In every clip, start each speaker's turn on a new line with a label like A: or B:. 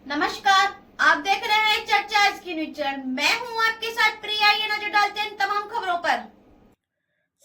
A: नमस्कार, आप देख रहे हैं चर्चा आज की न्यूज चैनल। मैं हूं आपके साथ प्रिया। ये नजर डालते हैं तमाम खबरों पर।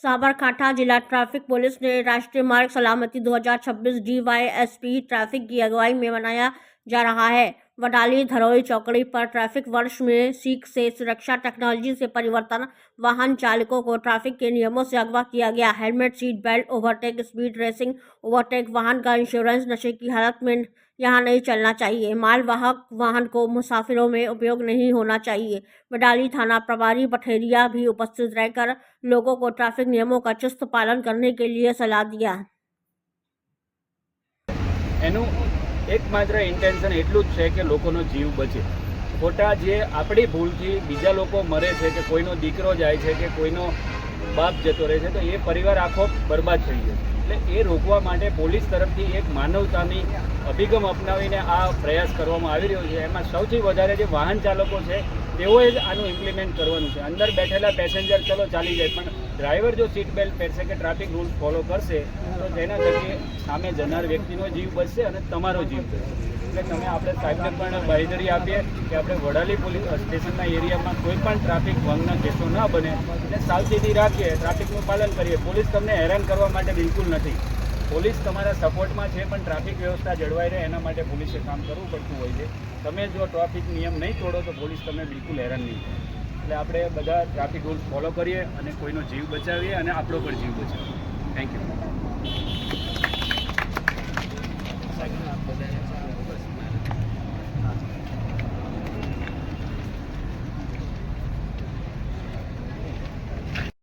B: साबरकांठा जिला ट्रैफिक पुलिस ने राष्ट्रीय मार्ग सलामती 2026 DYSP ट्रैफिक की अगुवाई में मनाया जा रहा है। वडाली धरोई चौकड़ी पर ट्रैफिक वर्ष में सीख से सुरक्षा टेक्नोलॉजी से परिवर्तन, वाहन चालकों को ट्रैफिक के नियमों से अगवा किया गया। Helmet, seat belt, overtake, speed racing, overtake, वाहन का इंश्योरेंस, नशे की हालत में यहाँ नहीं चलना चाहिए, मालवाहक वाहन को मुसाफिरों में उपयोग नहीं होना चाहिए। वडाली थाना प्रभारी बठेरिया भी उपस्थित रहकर लोगों को ट्रैफिक नियमों का चुस्त पालन करने के लिए सलाह दिया।
C: એનું એકમાત્ર ઇન્ટેન્શન એટલું જ છે કે લોકોનો જીવ બચે. ખોટા જે આપણી ભૂલથી બીજા લોકો મરે છે કે કોઈનો દીકરો જાય છે કે કોઈનો બાપ જતો રહે છે તો એ પરિવાર આખો બરબાદ થઈ જાય. એટલે એ રોકવા માટે પોલીસ તરફથી એક માનવતાની અભિગમ અપનાવીને આ પ્રયાસ કરવામાં આવી રહ્યો છે. એમાં સૌથી વધારે જે વાહન ચાલકો છે તેઓએ જ આનું ઇમ્પ્લિમેન્ટ કરવાનું છે. અંદર બેઠેલા પેસેન્જર ચલો ચાલી જાય, પણ ડ્રાઈવર જો સીટ બેલ્ટ પહેરશે કે ટ્રાફિક રૂલ્સ ફોલો કરશે તો તેના થકી સામે જનાર વ્યક્તિનો જીવ બચશે અને તમારો જીવ બચશે. એટલે તમે આપણે સાહેબને પણ બાંહેધરી આપીએ કે આપણે વડાલી પોલીસ સ્ટેશનના એરિયામાં કોઈ પણ ટ્રાફિક ભંગના કેસો ન બને એટલે સાવચેતી રાખીએ, ટ્રાફિકનું પાલન કરીએ. પોલીસ તમને હેરાન કરવા માટે બિલકુલ નથી. પોલીસ તમારા સપોર્ટમાં છે, પણ ટ્રાફિક વ્યવસ્થા જળવાઈ રહે એના માટે પોલીસે કામ કરવું પડતું હોય છે. તમે જો ટ્રાફિક નિયમ નહીં તોડો તો પોલીસ તમને બિલકુલ હેરાન નહીં કરે. એટલે આપણે બધા ટ્રાફિક રૂલ્સ ફોલો કરીએ અને કોઈનો જીવ બચાવીએ અને આપણો પણ જીવ બચાવીએ. Thank you.